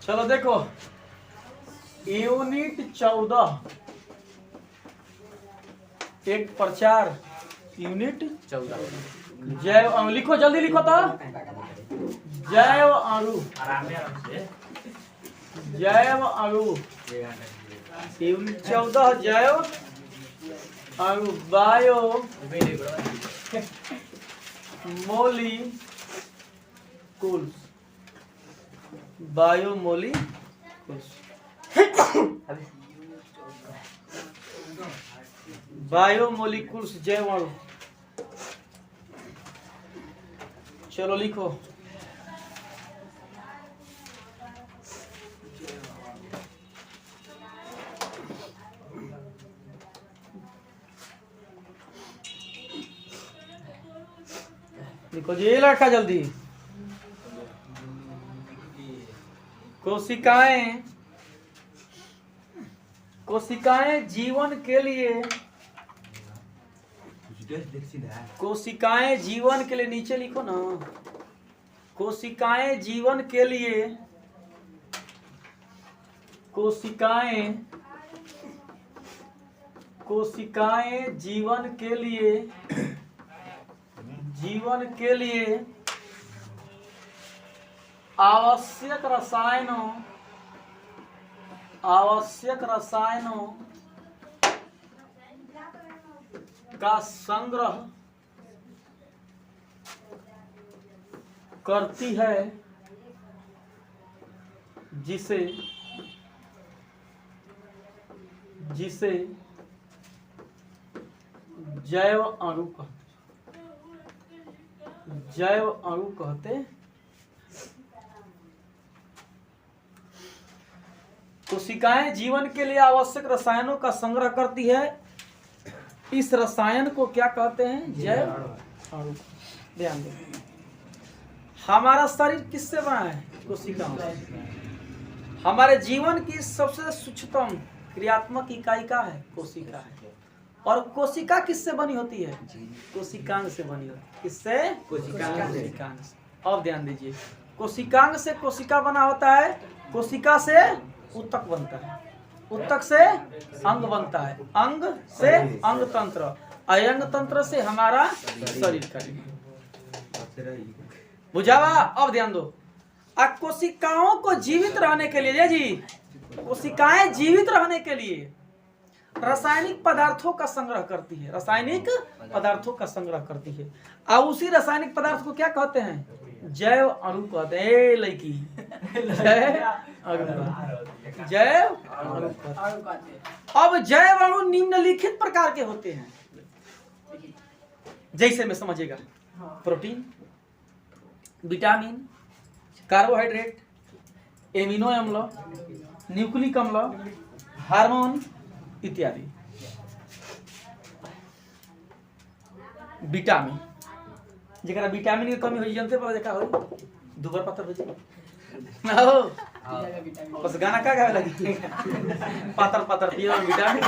चलो देखो, unit 14 1/4 unit 14 जैव अणु लिखो, जल्दी लिखो तो। जैव अणु, जैव अणु यूनिट 14 जैव अणु बायो मोलिकुल्स, बायोमोलिकुल्स, बायोमोलिकुल्स जैव अणु। चलो लिखो, लिखो जी, लड़का जल्दी। कोशिकाएं, कोशिकाएं जीवन के लिए, कोशिकाएं जीवन के लिए, नीचे लिखो ना, कोशिकाएं जीवन के लिए, कोशिकाएं, कोशिकाएं जीवन के लिए, जीवन के लिए आवश्यक रसायनों, आवश्यक रसायनों का संग्रह करती है, जिसे, जिसे जैव अणु कहते, जैव अणु कहते। कोशिकाएं जीवन के लिए आवश्यक रसायनों का संग्रह करती है, इस रसायन को क्या कहते हैं? जैव अणु। ध्यान दें, हमारा शरीर किससे बना है? कोशिकाओं से। हमारे जीवन की सबसे सूक्ष्मतम क्रियात्मक इकाई का है? कोशिका है। और कोशिका किससे बनी होती है? कोशिकांग से बनी होती है। किससे? कोशिकांग से। अब ध्यान दीजिए, कोशिकांग से कोशिका बना होता है, कोशिका से ऊतक बनता है, ऊतक से अंग बनता है, अंग से अंग तंत्र, अयंग तंत्र से हमारा शरीर का। बुझावा? अब ध्यान दो, कोशिकाओं को जीवित रहने के लिए जी, कोशिकाएं जीवित रहने के लिए रासायनिक पदार्थों का संग्रह करती है, रासायनिक पदार्थों का संग्रह करती है। और उसी रासायनिक पदार्थ को क्या कहते हैं? जैव अणु कहते हैं। लड़की जैव अणु, जैव अणु कहते हैं। अब जैव अणु निम्नलिखित प्रकार के होते हैं, जैसे में समझिएगा, प्रोटीन, विटामिन, कार्बोहाइड्रेट, एमिनो अम्ल, न्यूक्लिक अम्ल, हार्मोन इत्यादि। विटामिन, जरा विटामिन की कमी हो जानते पता देखा हो, दुबर पत्थर हो जाए ना हो, बस गाना का गावे लगी, पातर पातर पियो विटामिन।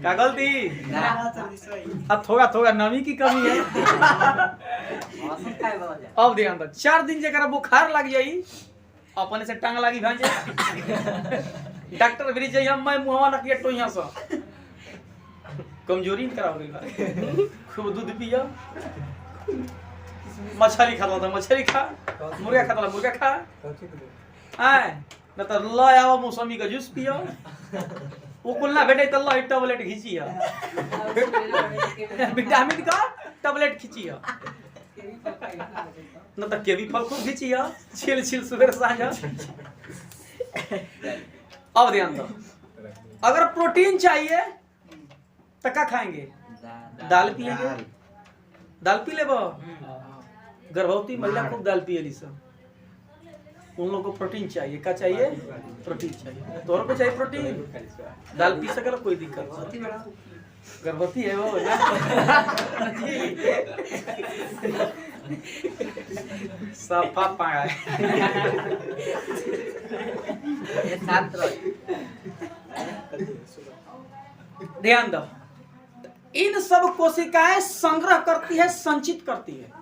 क्या गलती? अब थोड़ा थोड़ा नमी की कमी है। अब ध्यान दो, 4 दिन जरा बुखार लग जाई, अपने से टांग लगी भांजे, डॉक्टर भी जाइए, मैं मुहवा नकिया टोइया सा, कमजोरी करा गई, खूब दूध पिया, मछली खाता था मछली खा, मुर्गा खाता था मुर्गा खा, आए न तो ल आओ मौसमी का जूस पियो, वो कुल ना भेटे तो ल टैबलेट खींचिया, विटामिन का टैबलेट खींचिया, न तो केवी फल खूब खींचिया, छिल छिल सुबह सांझ। अब ध्यान दो, अगर प्रोटीन चाहिए तो क्या खाएंगे? दाल पिएंगे, दाल पी लेबो। गर्भवती महिला खूब दाल पिएली सब, उन लोगों को प्रोटीन चाहिए। क्या चाहिए? प्रोटीन चाहिए। तोहर को चाहिए प्रोटीन, दाल पी सकल, कोई दिक्कत नहीं। गर्भवती है वो ना, सफा पाया है। ध्यान दो, इन सब कोशिकाएं संग्रह करती है, संचित करती है।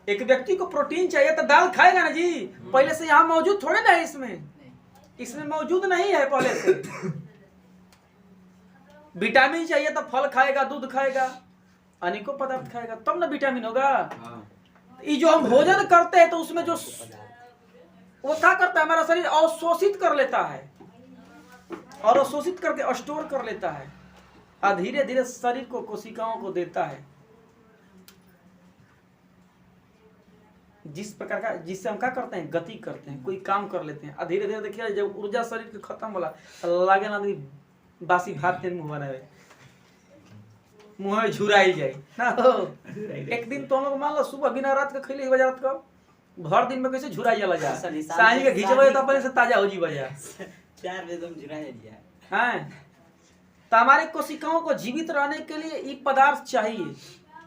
एक व्यक्ति को प्रोटीन चाहिए तो दाल खाएगा ना जी, पहले से यहाँ मौजूद थोड़े ना है, इसमें मौजूद नहीं है पहले से। विटामिन चाहिए तो फल खाएगा, दूध खाएगा, अनेकों पदार्थ खाएगा, तब ना विटामिन होगा। ये जो हम भोजन करते हैं तो उसमें जो वो क्या करता है, हमारा शरीर अवशोषित कर लेता है, और अवशोषित करके स्टोर कर लेता है, और धीरे धीरे शरीर को, कोशिकाओं को देता है। जिस प्रकार का, जिससे हम क्या करते हैं, गति करते हैं, कोई काम कर लेते हैं, और धीरे धीरे देखिए जब ऊर्जा शरीर की खत्म होला, लागे ना बासी भात तेल मुंह बनावे, मुंह में झुराई जाए ना हो। एक दिन तो हम लोग मान लो सुबह बिना रात के खैले बजा, रात का भर दिन में कैसे झुराई जाला जा, सांझ के घिचबे तो अपने से ताजा हो जी बजा 4 बजे तुम झुराई दिया हैं। तो हमारे कोशिकाओं को जीवित रहने के लिए ये पदार्थ चाहिए,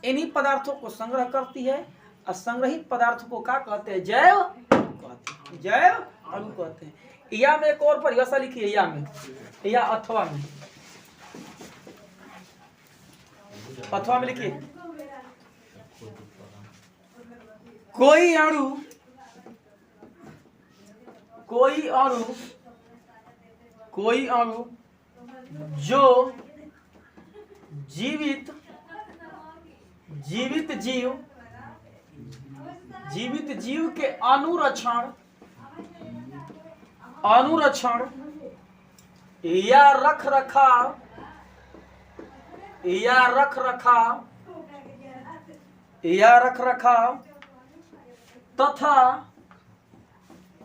इन्हीं पदार्थों को संग्रह करती है, और संग्रहित पदार्थ को क्या कहते हैं, जैव कहते हैं, जैव अणु कहते हैं। या में एक और परिभाषा लिखी है, या में, या अथवा में, अथवा में लिखिए, कोई अणु जो जीवित जीव के अनुरक्षण या रख रखाव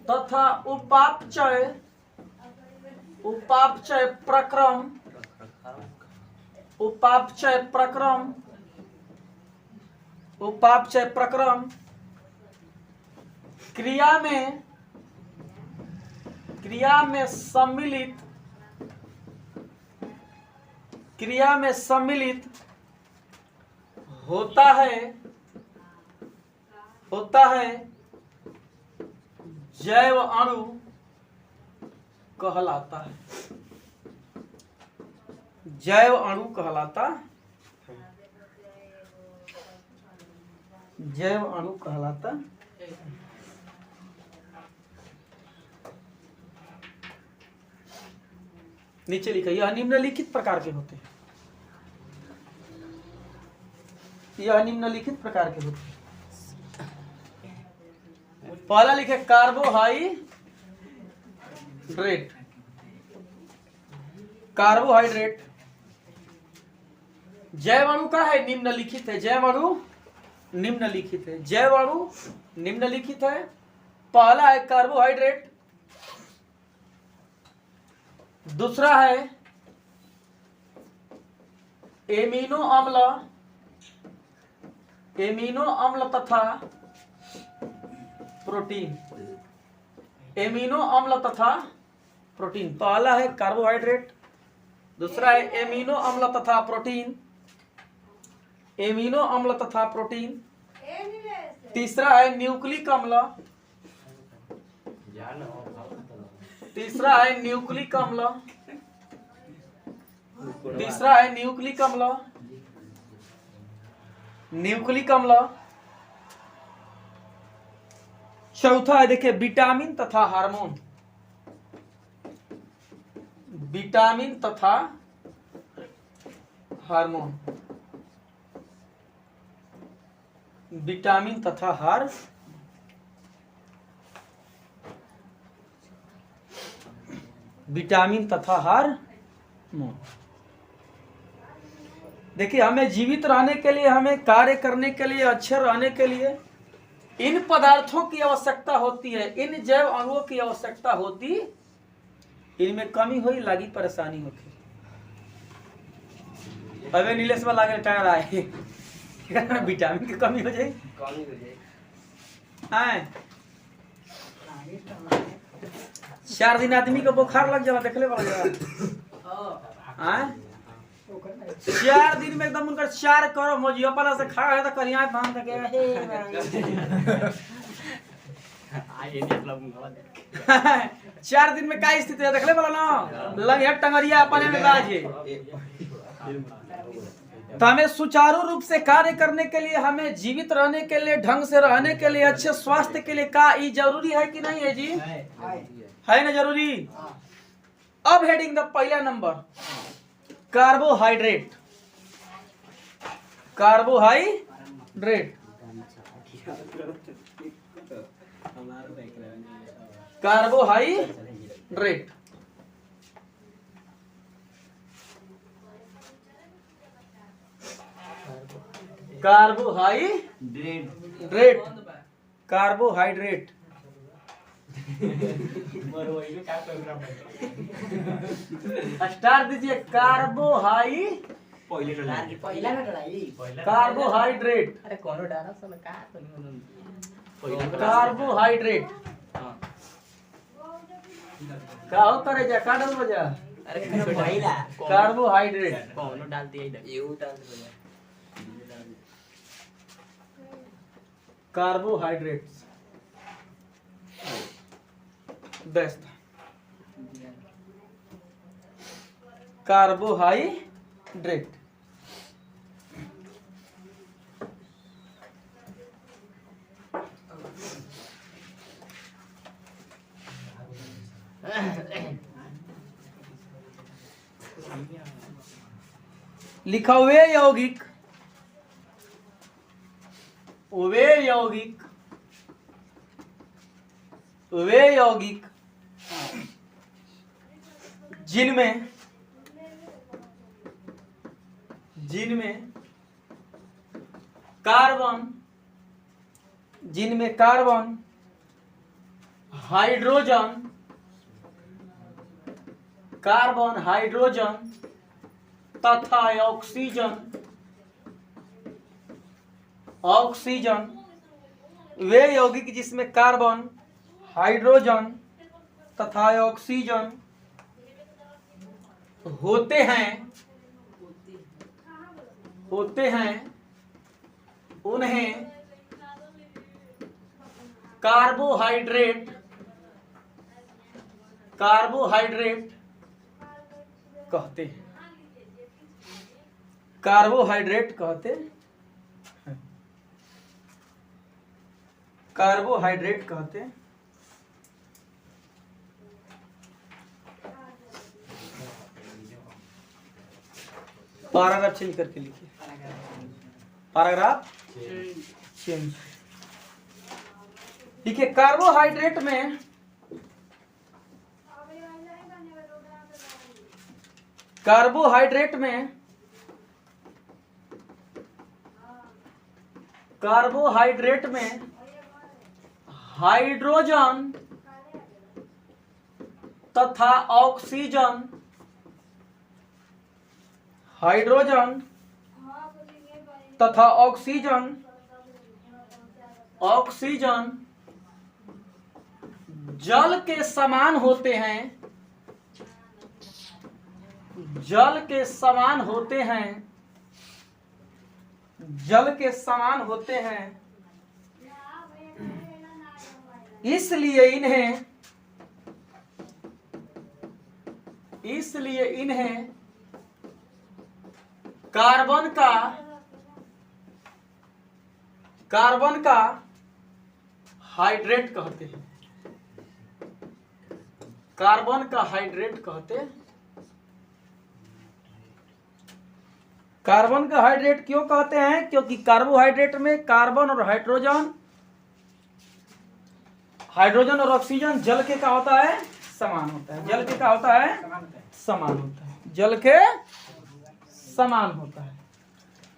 तथा उपापचय प्रक्रम क्रिया में सम्मिलित होता है जैव अणु कहलाता है, जैव अणु कहलाता नीचे लिखा, यह निम्नलिखित प्रकार के होते हैं, पहला लिखे कार्बोहाइड्रेट। जैव अणु का है, निम्नलिखित है, जैव अणु निम्नलिखित है। पहला है कार्बोहाइड्रेट, दूसरा है एमिनो अम्ल तथा प्रोटीन। पहला है कार्बोहाइड्रेट, दूसरा है एमिनो अम्ल तथा प्रोटीन, तीसरा है न्यूक्लिक अम्ल, तीसरा है न्यूक्लिक अम्ल। चौथा है देखिए विटामिन तथा हार्मोन, विटामिन तथा हार्मोन। देखिए हमें जीवित रहने के लिए, हमें कार्य करने के लिए, अच्छे रहने के लिए इन पदार्थों की आवश्यकता होती है, इन जैव अणुओं की आवश्यकता होती। इनमें कमी हुई लागी परेशानी होती। अबे नीलेश वाला लागे टायर आए विटामिन की कमी हो जाए, हाँ 4 दिन आदमी को बुखार लग जाला, देखले वाला जरा, हाँ 4 दिन में एकदम उनका 4 करो मोजी अपना से खा है तो करिया बांध के हे 4 दिन में का स्थिति है देखले वाला ना, लगे टंगरिया अपने में बाजे तो हमें सुचारू रूप से कार्य करने के लिए, हमें जीवित रहने के लिए, ढंग से रहने के लिए, अच्छे स्वास्थ्य के लिए का ये जरूरी है कि नहीं है जी? है ना जरूरी। अब हेडिंग द पहला number, carbohydrate. Carbohydrate, carbohydrate. Carbohydrate, carbohydrate. Star दीजिए। कार्बोहाइड्रेट, अरे कोनो डारा सन का तो कार्बोहाइड्रेट। का होता रे जा का डाल बजा? अरे पहिला कार्बोहाइड्रेट, कोनो डाल दिया इधर यू डाल दिया कार्बोहाइड्रेट्स। Best, carbohydrate. लिखा वे यौगिक, वे यौगिक, वे यौगिक जिनमें कार्बन, जिनमें कार्बन, हाइड्रोजन, कार्बन, हाइड्रोजन तथा ऑक्सीजन, ऑक्सीजन, वे यौगिक जिसमें कार्बन, हाइड्रोजन तथा ऑक्सीजन होते हैं, उन्हें कार्बोहाइड्रेट, कार्बोहाइड्रेट कहते हैं। कार्बोहाइड्रेट कहते हैं, कार्बोहाइड्रेट कहते हैं। पैराग्राफ चेंज करके लिखिए, पैराग्राफ चेंज। देखिए कार्बोहाइड्रेट में कार्बोहाइड्रेट में हाइड्रोजन तथा ऑक्सीजन, हाइड्रोजन तथा ऑक्सीजन, ऑक्सीजन जल के समान होते हैं, जल के समान होते हैं, जल के समान होते हैं। इसलिए इन्हें कार्बन का हाइड्रेट कहते हैं, कार्बन का हाइड्रेट कहते हैं। कार्बन का हाइड्रेट क्यों कहते हैं? क्योंकि कार्बोहाइड्रेट में कार्बन और हाइड्रोजन, हाइड्रोजन और ऑक्सीजन जल के का होता है? समान होता है। जल के का होता है? समान होता है। जल के समान होता है।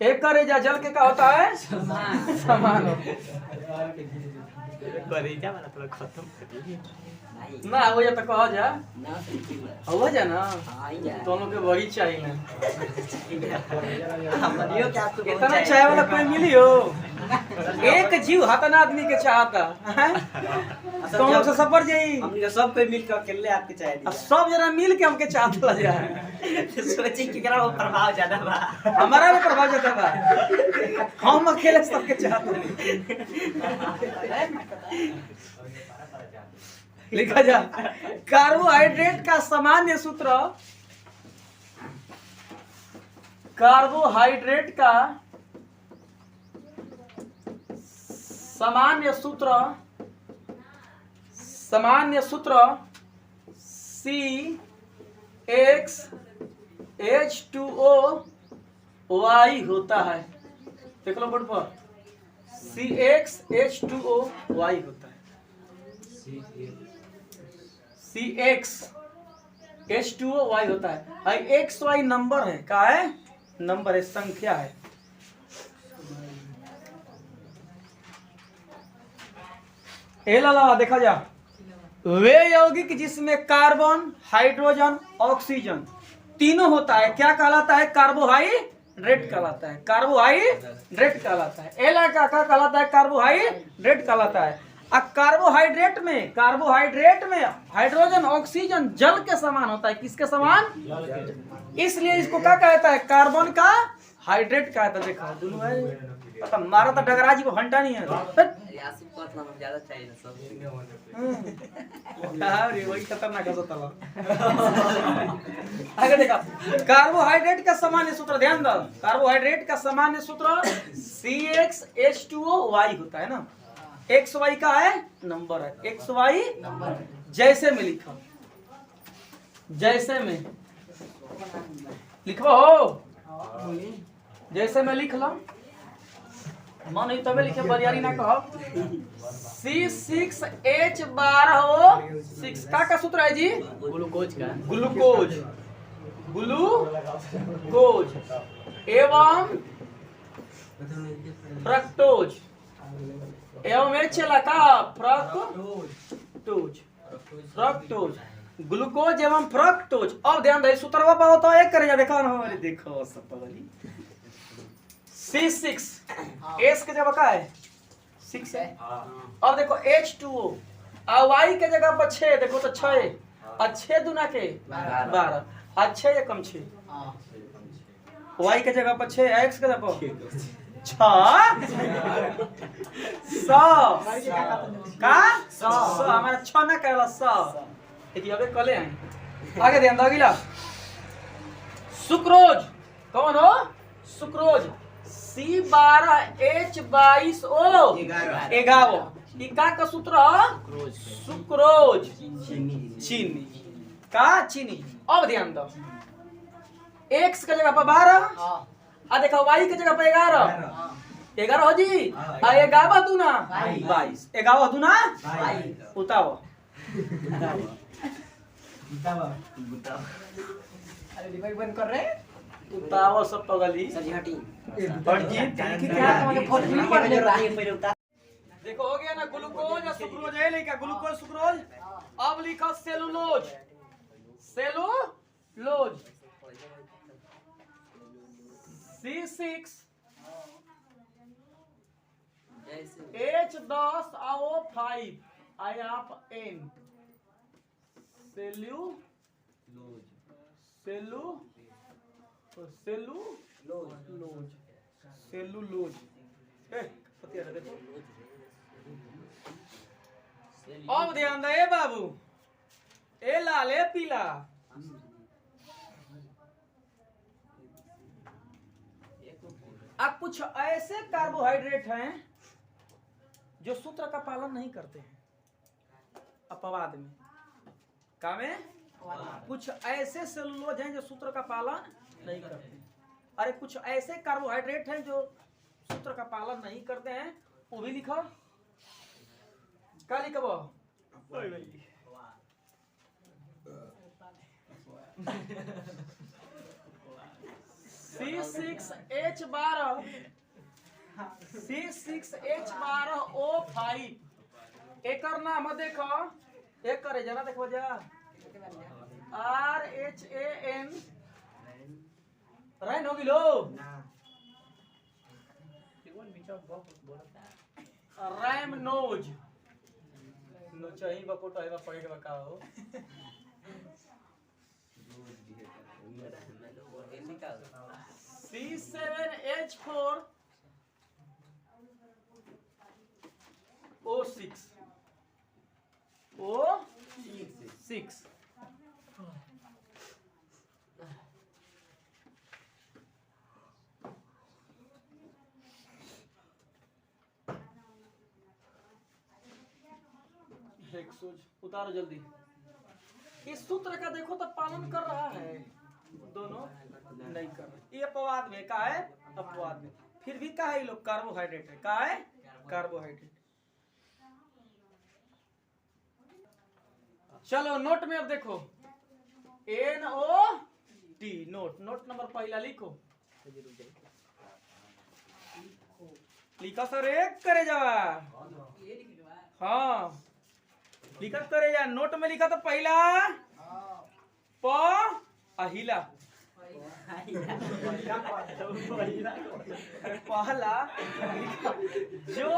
एक करेजा जल के का होता है? समान होता है। करेजा वाला थोड़ा खत्म कर दिए ना हो जा तो कहो जा, ना हो जा ना, आई जा दोनों के वही चाहिए ना। हमनियो क्या तू इतना चाय वाला कोई मिली हो? एक जीव हतन आदमी के चाहता हैं? तो हम लोग से सफर जाई, हमने सब कोई मिलकर अकेले आपके चाय दिया सब जना मिल के हमके चाहत लग जाए। सोची कि करा वो प्रभाव ज्यादा बा, हमारा भी प्रभाव जाता बा, हम अकेले सबके चाहत लिखा जा। कार्बोहाइड्रेट का सामान्य सूत्र, कार्बोहाइड्रेट का सामान्य सूत्र CxH2O होता है। देख लो बोर्ड पर, CxH2O होता है। CxH2O होता है। XY नंबर है, क्या है? नंबर है, संख्या है। देखा जा, वे यौगिक जिसमें कार्बन, हाइड्रोजन, ऑक्सीजन तीनों होता है क्या कहलाता है? कार्बोहाइड्रेट कहलाता है। कार्बोहाइड्रेट कहलाता है। एला क्या कहलाता है? कार्बोहाइड्रेट कहलाता है। अब कार्बोहाइड्रेट में हाइड्रोजन, ऑक्सीजन जल के समान होता है। किसके समान? इसलिए इसको क्या कहता है? कार्बन का हाइड्रेट कहता है। देखा दोनों है, पता मारा तो डगरा जी को घंटा नहीं है। ज्यादा चाहिए ना सब। वही खतरनाक है। आगे देखा, कार्बोहाइड्रेट का सामान्य सूत्र, ध्यान दो, कार्बोहाइड्रेट का सामान्य सूत्र CxH2O होता है ना। XY का है नंबर है। XY जैसे में लिखो, जैसे में लिखो हो, जैसे में लिख लो, मन ही तबे लिखे, बरियारी ना कहो। C6H12O6 का सूत्र है जी? ग्लूकोज का, ग्लूकोज एवं फ्रक्टोज एवं फ्रक्टोज, ग्लूकोज एवं फ्रक्टोज। अब ध्यान दे, सूत्र पाओ तो एक करे जा, देखो ना हमारे, देखो सब पगली। C6 S के जगह का है 6 है। अब देखो H2O और Y के जगह पर 6, देखो तो 6 और 6 दूना के 12 और 6 या कम 6, Y के जगह पर 6, X के जगह पर 6 100 हमारा 6 ना कहला 100। देखिए अबे कले हैं। आगे ध्यान दो, अगला सुक्रोज। कौन हो? सुक्रोज C12H22O 11 का सूत्र सुक्रोज, चीनी का चीनी। अब ध्यान दो, X के जगह पर 12 आ देखो Y के जगह पर 11 हो जी। आ 11 दूना 22, 11 दूना उताओ। अरे डिवाइड बंद कर रहे, उताओ सब पगली। देखो हो गया ना, ग्लूकोज और सुक्रोज है लिखा, ग्लूकोज सुक्रोज। अब लिखो cellulose, cellulose C6H10O5 N cellulose. देखो अब ध्यान दे बाबू, ए लाल ए पीला, अब कुछ ऐसे कार्बोहाइड्रेट हैं जो सूत्र का पालन नहीं करते हैं अपवाद में। का में कुछ ऐसे सेलुलोज हैं जो सूत्र का पालन नहीं करते। अरे कुछ ऐसे कार्बोहाइड्रेट हैं जो सूत्र का पालन नहीं करते हैं, वो भी लिखो। क्या लिखो? C6H12O5 एक नाम देखो, एक करे जना देखो जा, RHAN रैन होगी लो, रैमनोज नो चाहिए बकोटा है पड़ेगा बताओ। C7H4O6 O6 एक सोच उतारो जल्दी। इस सूत्र का देखो तो पालन कर रहा है, दोनों नहीं कर रहे। ये अपवाद में का है, अपवाद में फिर भी का है, ये लोग कार्बोहाइड्रेट है, का है कार्बोहाइड्रेट। चलो नोट में अब देखो NOT, नोट नोट नंबर पहला लिखो, लिखा सर एक करे जा, हाँ लिखा करे जा। नोट में लिखा तो पहला प अहिला, पहला जो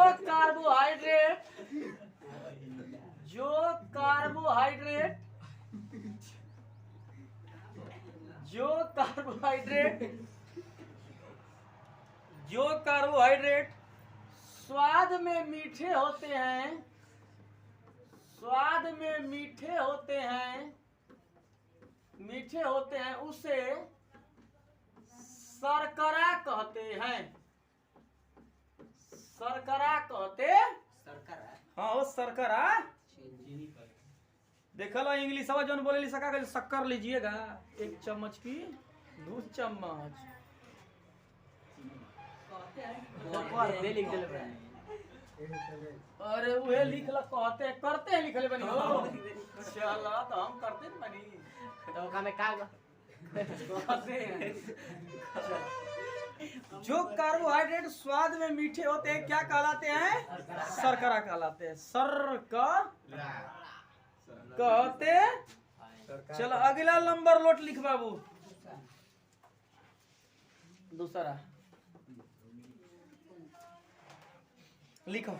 कार्बोहाइड्रेट स्वाद में मीठे होते हैं, उसे शर्करा कहते हाँ वो शर्करा। देखा लो इंग्लिश जो बोले सका शक्कर लीजिएगा 1 चम्मच की 2 चम्मच। अरे वह लिख ला कहते करते हैं लिखले बनी हो। चला तो हम करते न बनी तो का में का कहते हैं। जो कार्बोहाइड्रेट स्वाद में मीठे होते हैं क्या कहलाते हैं, शर्करा कहलाते हैं, कहते। चलो अगला नंबर लोट लिख बाबू, दूसरा लिखो।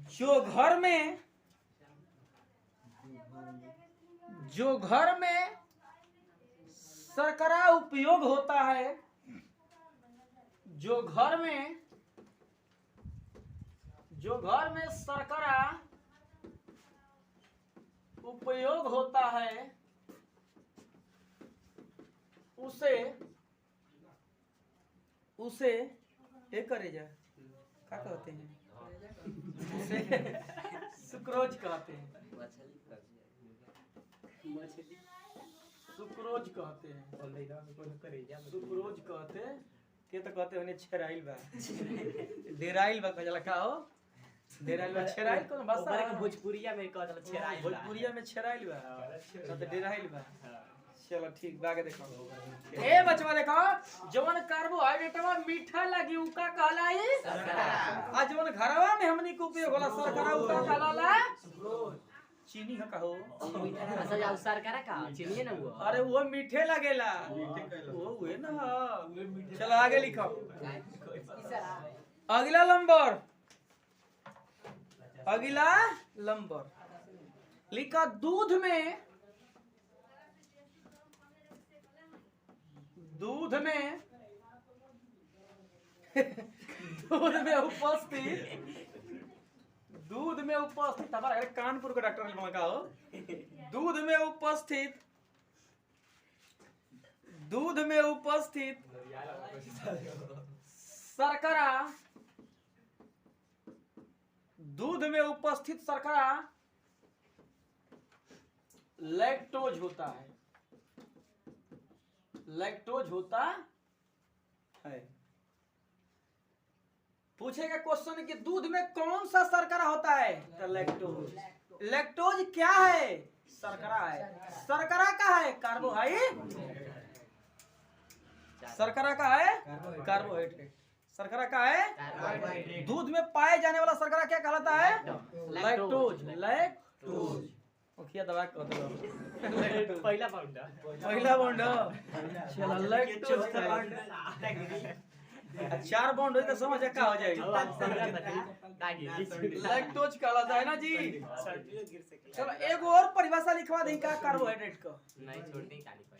जो घर में शर्करा उपयोग होता है, जो घर में शर्करा उपयोग होता है उसे एक करे जा क्या कहते हैं, उसे सुक्रोज कहते हैं, सुक्रोज कहते हैं, सुक्रोज कहते के तो कहते हैं छेराइल बा, डेराइल बा कहला का हो, डेराइल बा छेराइल कौन भाषा है, भोजपुरिया में कहला छेराइल, भोजपुरिया में छेराइल बा तो डेराइल बा। चलो ठीक बागे देखो ए बचवा देखो जवन कार्बोहाइड्रेट में मीठा लगी उ का कहलाई आ जवन घरवा में हमनी को उपयोग होला शर्करा उ का कहलाला चीनी का कहो अच्छा जाऊ शर्करा का चीनी ना वो, अरे वो मीठे लगेला वो हुए ना। चलो आगे लिखो अगला नंबर लिखा दूध में उपस्थित हमारा कानपुर का डॉक्टर ने कहा हो, दूध में उपस्थित शर्करा लैक्टोज होता है। पूछेगा क्वेश्चन कि दूध में कौन सा शर्करा होता है, तो लैक्टोज। लैक्टोज क्या है, शर्करा है। शर्करा का है कार्बोहाइड्रेट, शर्करा का है कार्बोहाइड्रेट, शर्करा का है दूध में पाए जाने वाला शर्करा क्या कहलाता है, लैक्टोज। ओखिया दवा कहते हो पहला बॉन्ड चलो लैक्टोज चार बॉन्ड हो तो समझ क्या हो जाएगी, लैक्टोज कहलाता है ना जी। चलो एक और परिभाषा लिखवा दें क्या कार्बोहाइड्रेट को, नहीं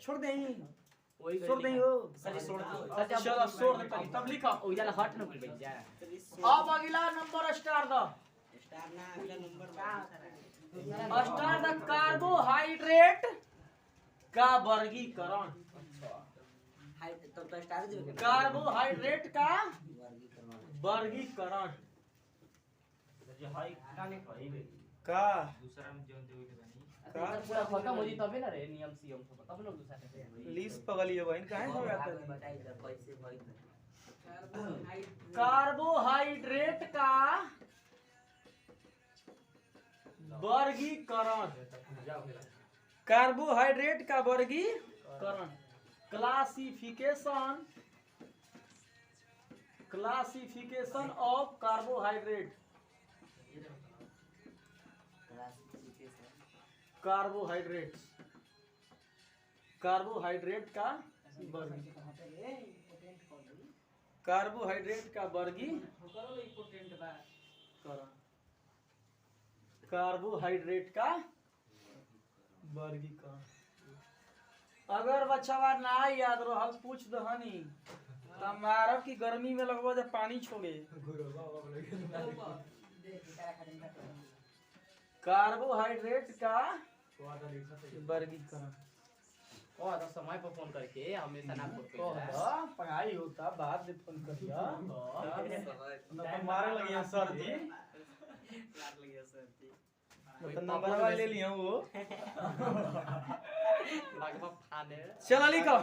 छोड़ दें हो चलो छोड़ दे तब लिखो हट न बोल जा। अब अगला नंबर स्टार दो, स्टार द कार्बोहाइड्रेट का वर्गीकरण, कार्बोहाइड्रेट का वर्गीकरण। का का पूरा खत्म हो जी तबे ना रे नियम सीएम सब तब लोग दूसरा कहते हैं लीस पगली है बहन काहे सब आता है बताइए कैसे भाई कार्बोहाइड्रेट का वर्गीकरण कार्बोहाइड्रेट का वर्गीकरण क्लासिफिकेशन ऑफ कार्बोहाइड्रेट कार्बोहाइड्रेट का वर्गीकरण अगर बच्चा ना याद रहल पूछ दहनी त मारब की गर्मी में लगभग जब पानी छोड़े कार्बोहाइड्रेट का वर्गीकरण तो समय पर फोन करके हमेशा ना फोन पढ़ाई होता बाद में फोन करिया मारे लगे सर जी तो नंबर ले लिया वो चलो लिखो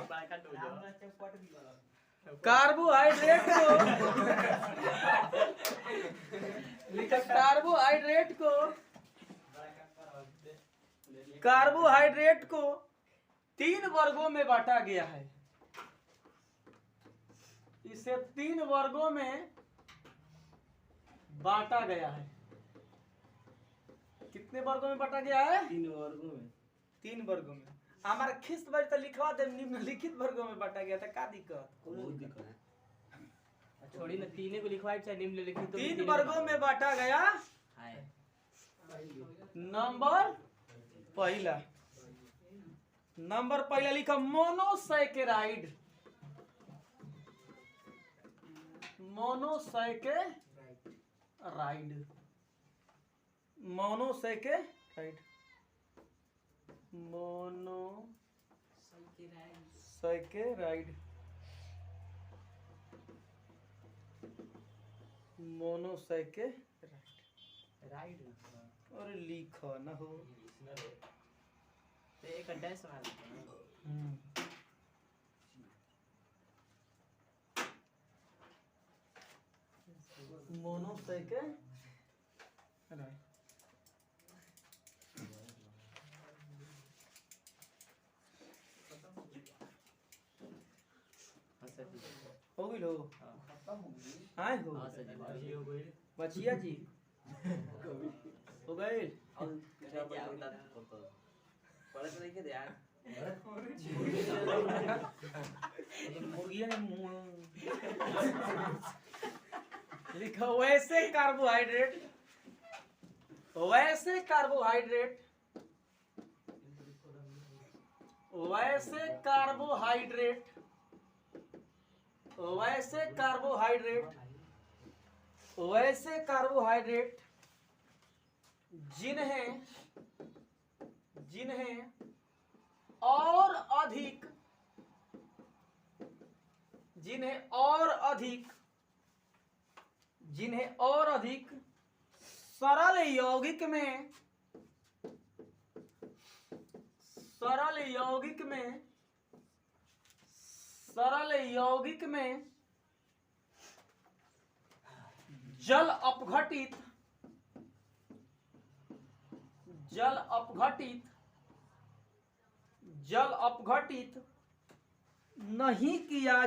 कार्बोहाइड्रेट को 3 वर्गों में बांटा गया है। इसे 3 वर्गों में बांटा गया है। कितने वर्गों में बांटा गया है? 3 वर्गों में। हमारा खिस्त बार तो लिखवा दे निम्नलिखित वर्गों में बांटा गया था का दिक्कत? छोड़ी ना 3 को लिखवाए चाहे निम्नलिखित तो 3 वर्गों में बांटा गया है। नंबर पहला लिखा मोनोसैकेराइड राइट और लिखो ना हो तो एक डैश मार मोनोसैकेराइड हो गई लो आए हो बचिया जी हो गए मुर्गिया लिखो वैसे कार्बोहाइड्रेट जिन्हें और अधिक सरल यौगिक में जल अपघटित नहीं किया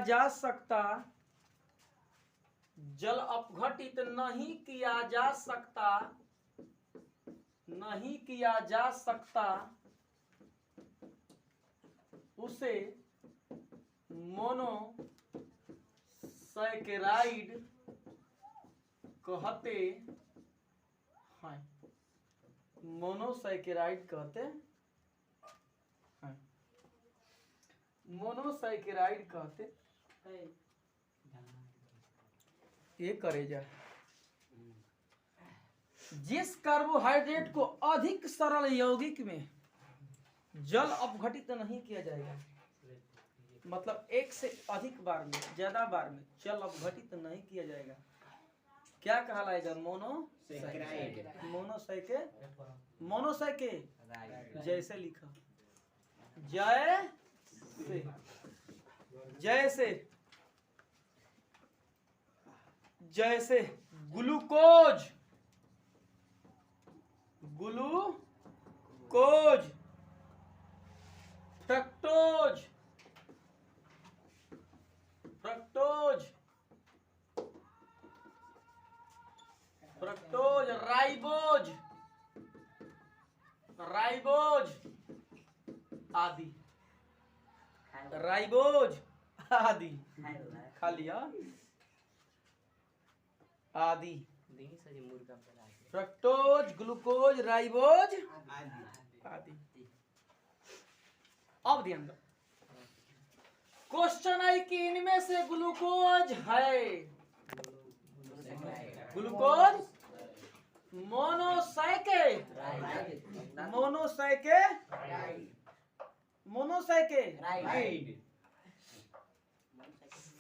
जा सकता उसे मोनोसैकेराइड कहते हैं। मोनोसैकेराइड कहते ये करे जा जिस कार्बोहाइड्रेट को अधिक सरल यौगिक में जल अपघटित नहीं किया जाएगा, मतलब एक से अधिक बार में, ज्यादा बार में जल अपघटित नहीं किया जाएगा, क्या कहलाएगा? मोनोसाइके जैसे लिखा, जैसे ग्लूकोज, फ्रक्टोज, राइबोज आदि, खा लिया आदि, फ्रक्टोज, ग्लूकोज, राइबोज आदि। अब ध्यान दो, क्वेश्चन है कि इनमें से ग्लूकोज है, ग्लूकोज मोनोसाइके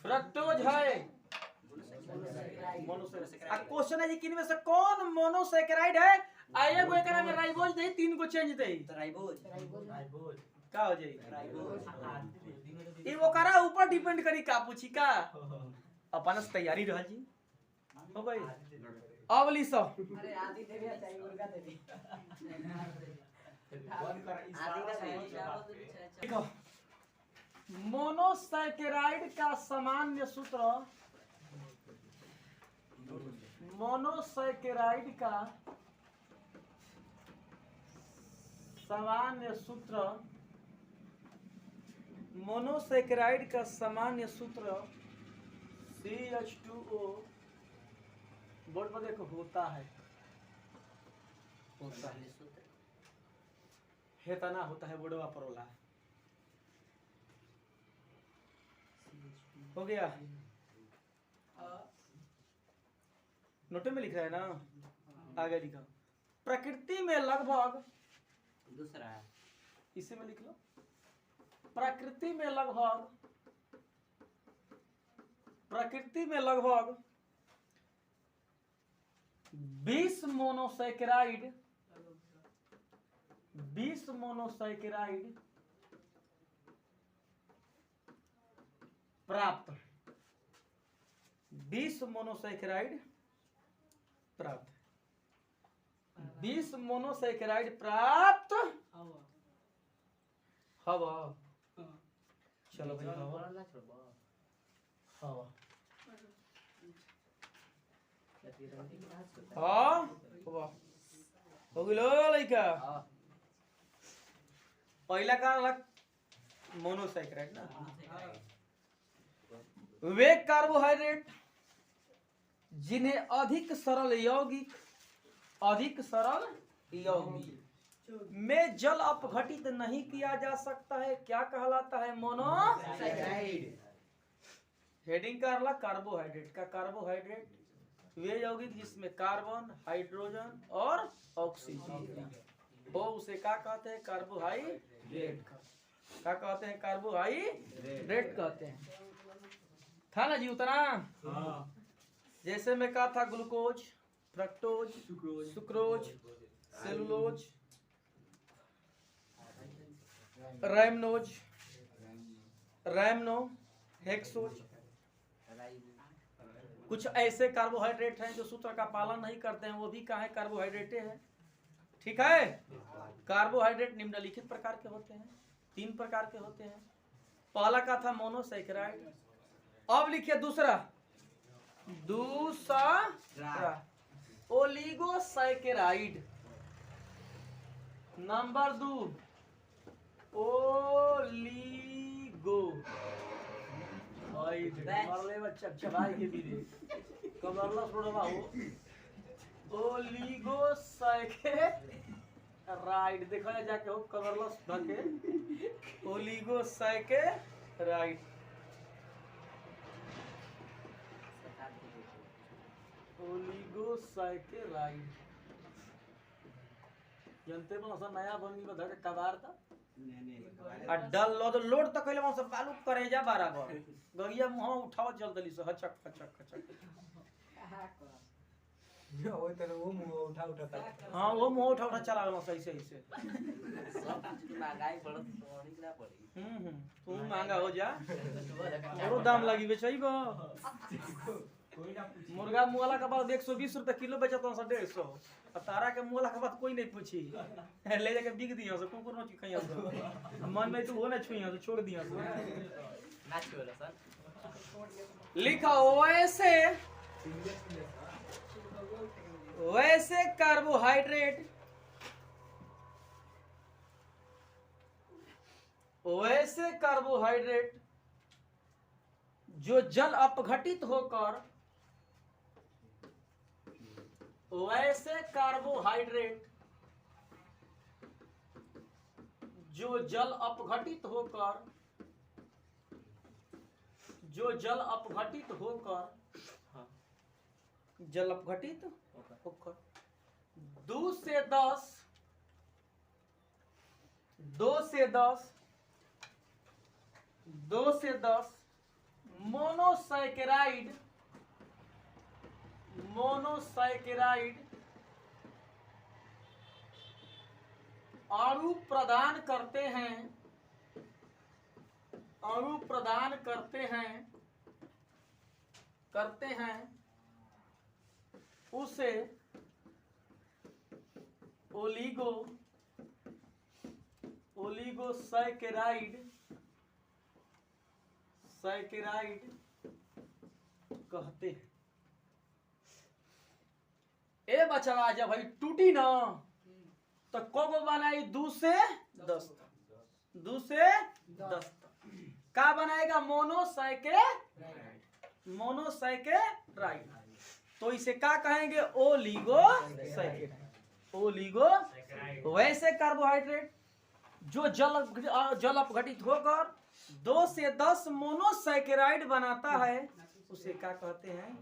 फ्रक्टोज है, क्वेश्चन है कि इनमें से कौन मोनोसैकेराइड है? आइए गो एकरा में राइबोज दे, 3 को चेंज दे, राइबोज का हो जाई? ई ओकरा ऊपर डिपेंड करी का पूछी का, अपन से तैयारी रहल जी हो भाई। अब लिसो, अरे आदि देबे चाहिए, मुर्गा देबे देखो, मोनोसैकेराइड का सामान्य सूत्र, मोनोसैकेराइड का सामान्य सूत्र CH2O, बोर्ड पर देखो, होता है हेतना होता है, बोर्डवा पर वाला हो गया। नोटे में लिख रहा है ना, आगे लिखा, प्रकृति में लगभग, दूसरा है इसी में लिख लो, प्रकृति में लगभग 20 मोनोसैकेराइड प्राप्त, 20 मोनोसैकेराइड प्राप्त हवा। चलो भाई हवा, हाँ हो गलो लइका। पहला का मोनोसैकेराइड ना, वे कार्बोहाइड्रेट जिन्हें अधिक सरल यौगिक में जल अपघटित नहीं किया जा सकता है, क्या कहलाता है? मोनोसैकेराइड। हेडिंग का अगला कार्बोहाइड्रेट का, कार्बोहाइड्रेट वे यौगिक जिसमें कार्बन, हाइड्रोजन और ऑक्सीजन हो, उसे क्या कहते हैं? कार्बोहाइड्रेट। क्या कहते हैं? कार्बोहाइड्रेट कहते हैं। था ना जी उतना? हाँ। जैसे मैं कहा था, ग्लूकोज, फ्रक्टोज, सुक्रोज, सेलुलोज, रैमनो, हेक्सोज, कुछ ऐसे कार्बोहाइड्रेट हैं जो सूत्र का पालन नहीं करते हैं, वो भी कहा है कार्बोहाइड्रेटे हैं। ठीक है। कार्बोहाइड्रेट निम्नलिखित प्रकार के होते हैं, 3 प्रकार के होते हैं। पहला का था मोनोसैकेराइड। अब लिखिए दूसरा ओलिगोसैकेराइड। नंबर 2 ओलिगो, मारले बच्चा चबाई के बीरे कमरला छोड़वा हो। ओलिगोसैकेराइड देखो ना जाके हो, कमरला ढके ओलिगोसैकेराइड। ओलिगोसैकेराइड जनते पर असा नया बनी बधा के कबार था अड्डा लोड तक कइले सब बालू करेजा बराबर गगिया मुंह उठाव चल दली से हचक हचक हचक। वो मुंह उठा उठा था। हाँ वो मुंह उठा उठा चला गया सही सही से। सब कुछ की महंगाई बढ़त तो नहीं ना पड़ी। तू महंगा हो जा, और और दाम लगी बेचैबो। मुर्गा मुआला के बाद 120 रुपए किलो बेचत हूँ 150। और तारा के मुआला के बाद कोई नहीं पूछी, ले जाके बिक दिया से कुकुर नोच खइया से। मन में तू वो ना छुइया से छोड़ दिया से। ना छोड़ा सन। लिखा वैसे कार्बोहाइड्रेट जो जल अपघटित होकर वैसे कार्बोहाइड्रेट जो जल अपघटित होकर जल अपघटित होकर 2 से 10 मोनोसैकेराइड अणु प्रदान करते हैं उसे ओलिगोसैकेराइड कहते हैं। ए बचवा जब भाई टूटी ना तो कब बनाई 2 से 10 का बनाएगा मोनोसैकेराइड। तो इसे क्या कहेंगे? ओलिगोसैकेराइड। वैसे कार्बोहाइड्रेट जो जल अपघटित होकर 2 से 10 मोनोसैकेराइड बनाता है उसे क्या कहते हैं?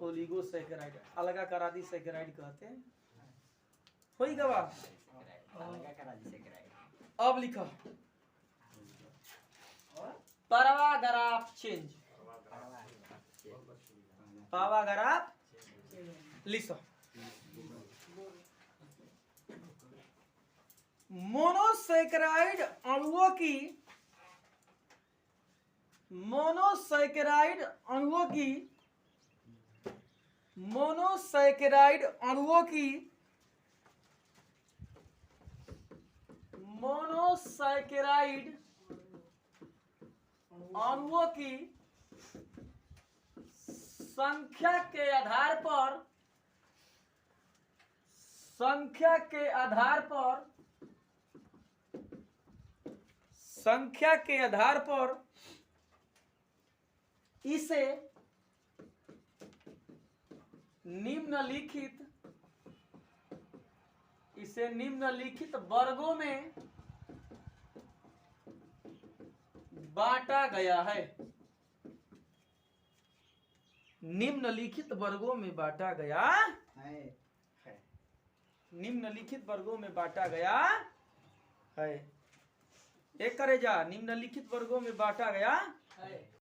ओलिगोसैकेराइड। अलगा करा दी सैकेराइड कहते हैं। होई गवा। अब लिखा पैराग्राफ चेंज। लिखो मोनोसैकेराइड अणुओं की संख्या के आधार पर इसे निम्नलिखित वर्गों में बांटा गया है। निम्नलिखित वर्गों में बांटा गया है। एक करे जा, निम्नलिखित वर्गों में बांटा गया है।